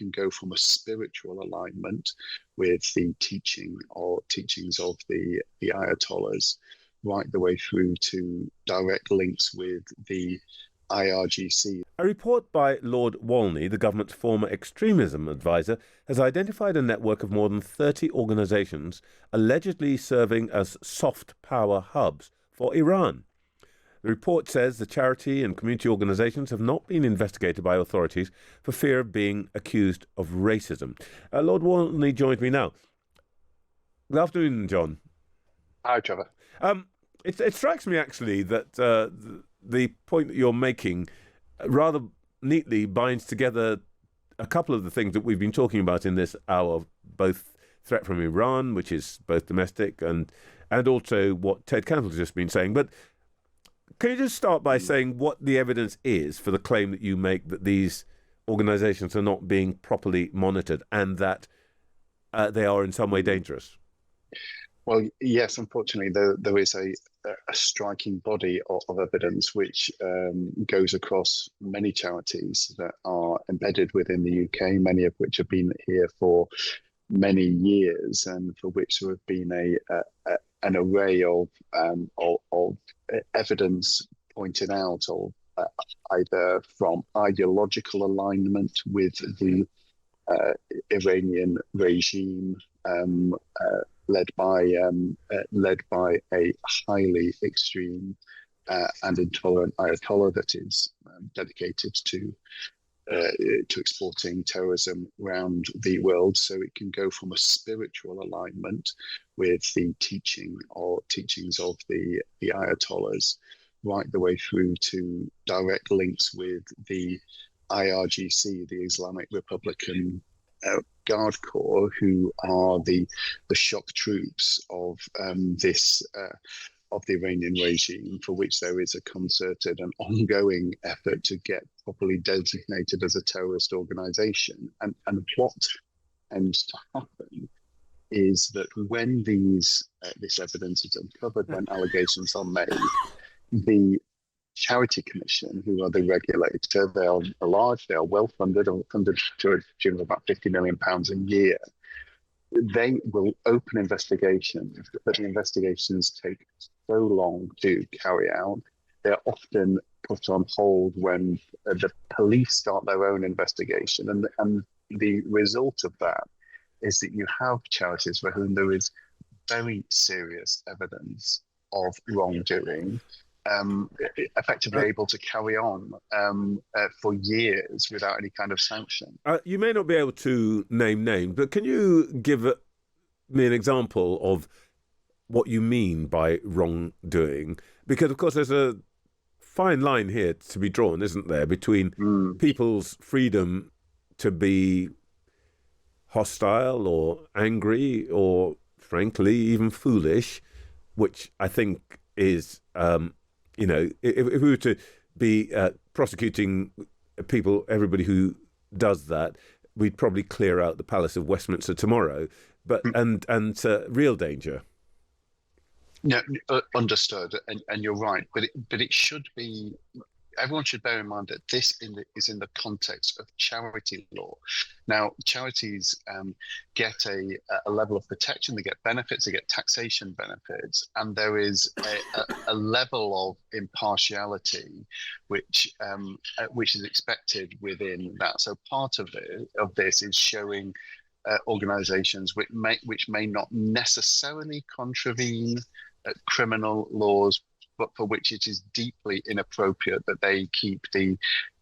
can go from a spiritual alignment with the teachings of the ayatollahs, right the way through to direct links with the IRGC. A report by Lord Walney, the government's former extremism advisor, has identified a network of more than 30 organisations allegedly serving as soft power hubs for Iran. The report says the charity and community organisations have not been investigated by authorities for fear of being accused of racism. Lord Walney joins me now. Good afternoon, John. Hi, Trevor. It strikes me, actually, that the point that you're making rather neatly binds together a couple of the things that we've been talking about in this hour, both threat from Iran, which is both domestic, and also what Ted Cantle's just been saying. But can you just start by saying what the evidence is for the claim that you make that these organisations are not being properly monitored and that they are in some way dangerous? Well, yes, unfortunately, there is a striking body of evidence which goes across many charities that are embedded within the UK, many of which have been here for many years, and for which there have been an array of evidence pointed out of either from ideological alignment with the Iranian regime, led by a highly extreme and intolerant ayatollah that is dedicated to exporting terrorism around the world. So it can go from a spiritual alignment with the teachings of the ayatollahs, right the way through to direct links with the IRGC, the Islamic Republican Guard Corps, who are the shock troops of the Iranian regime, for which there is a concerted and ongoing effort to get properly designated as a terrorist organization. And what tends to happen is that when this evidence is uncovered, when allegations are made, the Charity Commission, who are the regulator, they are large, they are well funded, funded to a tune of about £50 million a year. They will open investigations, but the investigations take so long to carry out. They're often put on hold when the police start their own investigation. And the result of that is that you have charities for whom there is very serious evidence of wrongdoing, effectively able to carry on for years without any kind of sanction. You may not be able to name names, but can you give me an example of what you mean by wrongdoing? Because, of course, there's a fine line here to be drawn, isn't there, between people's freedom to be hostile or angry or, frankly, even foolish, which I think is... if we were to be prosecuting everybody who does that, we'd probably clear out the Palace of Westminster tomorrow. But and real danger. No, understood, and you're right. But it should be. Everyone should bear in mind that this is in the context of charity law. Now, charities get a level of protection, they get benefits, they get taxation benefits, and there is a level of impartiality which is expected within that. So part of this is showing organisations which may not necessarily contravene criminal laws, but for which it is deeply inappropriate that they keep the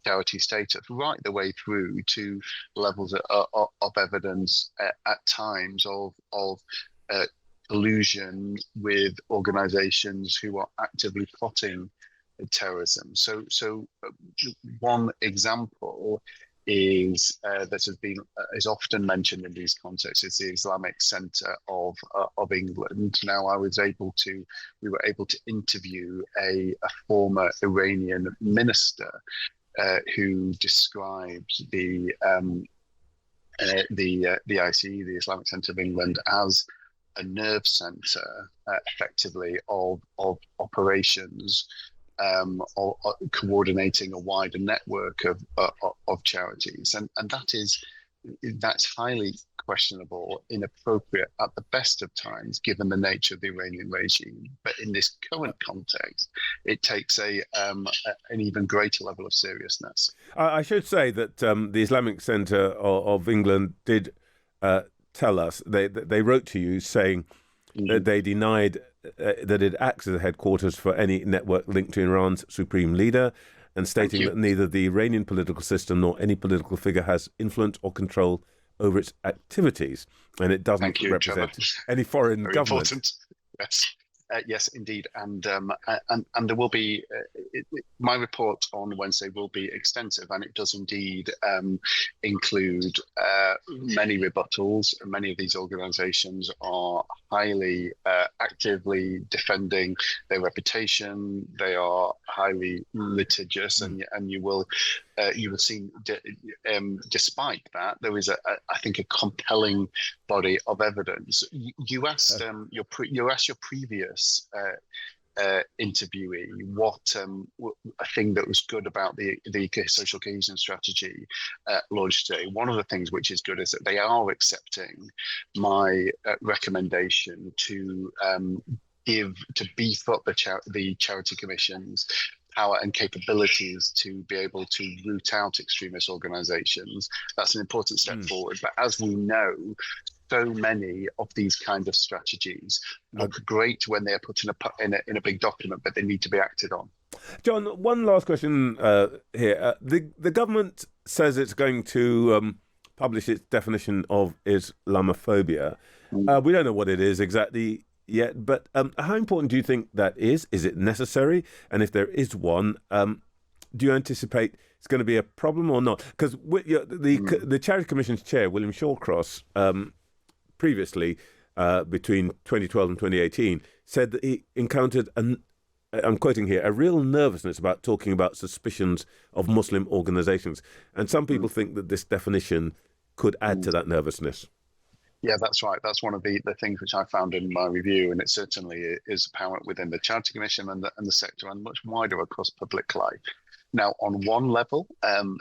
charity status, right the way through to levels of evidence at times of collusion with organisations who are actively plotting terrorism. So one example is that is often mentioned in these contexts is the Islamic Centre of England. Now, we were able to interview a former Iranian minister who described the ICE, the Islamic Centre of England, as a nerve centre, effectively, of operations, or coordinating a wider network of charities, and that is that's highly questionable, inappropriate at the best of times, given the nature of the Iranian regime. But in this current context, it takes an even greater level of seriousness. I should say that the Islamic Centre of England did tell us, they wrote to you saying that they denied that it acts as a headquarters for any network linked to Iran's supreme leader, and stating that neither the Iranian political system nor any political figure has influence or control over its activities, and it doesn't represent any foreign government. Important. Yes. Yes, indeed, and there will be my report on Wednesday will be extensive, and it does indeed include many rebuttals. Many of these organisations are highly actively defending their reputation. They are highly litigious, and you will see, despite that, there is I think a compelling body of evidence. You asked your previous interviewee what a thing that was good about the social cohesion strategy launched today. One of the things which is good is that they are accepting my recommendation to beef up the charity commissions power and capabilities to be able to root out extremist organizations. That's an important step forward. But as we know, so many of these kind of strategies look great when they're put in a big document, but they need to be acted on. John, one last question here. The government says it's going to publish its definition of Islamophobia. We don't know what it is exactly yet, but how important do you think that is? Is it necessary? And if there is one, do you anticipate it's going to be a problem or not? Because the Charity Commission's chair, William Shawcross, previously, between 2012 and 2018, said that he encountered, I'm quoting here, a real nervousness about talking about suspicions of Muslim organizations. And some people think that this definition could add to that nervousness. Yeah, that's right. That's one of the things which I found in my review, and it certainly is apparent within the Charity Commission and the sector, and much wider across public life. Now, on one level,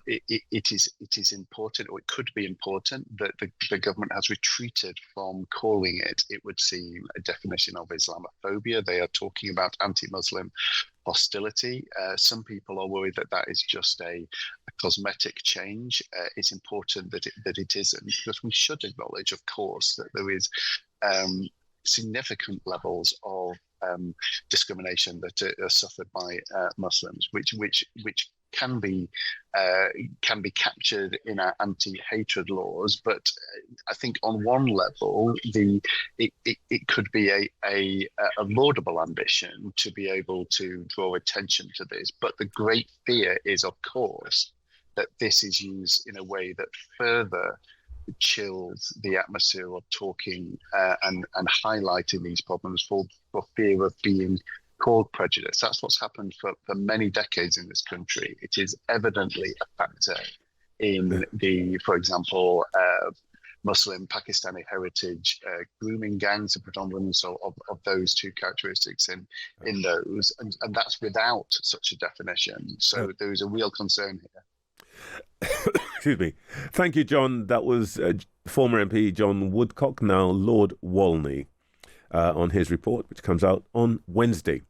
it is important, or it could be important, that the government has retreated from calling it, it would seem, a definition of Islamophobia. They are talking about anti-Muslim hostility. Some people are worried that that is just a cosmetic change. It's important that it isn't, because we should acknowledge, of course, that there is significant levels of discrimination that are suffered by Muslims, which can be captured in our anti-hatred laws. But I think on one level, it could be a laudable ambition to be able to draw attention to this. But the great fear is, of course, that this is used in a way that further chills the atmosphere of talking and highlighting these problems for fear of being called prejudice. That's what's happened for many decades in this country. It is evidently a factor in for example, Muslim Pakistani heritage grooming gangs, the predominance of those two characteristics in those, and that's without such a definition. So there is a real concern here. Excuse me. Thank you, John. That was former MP John Woodcock, now Lord Walney, on his report, which comes out on Wednesday.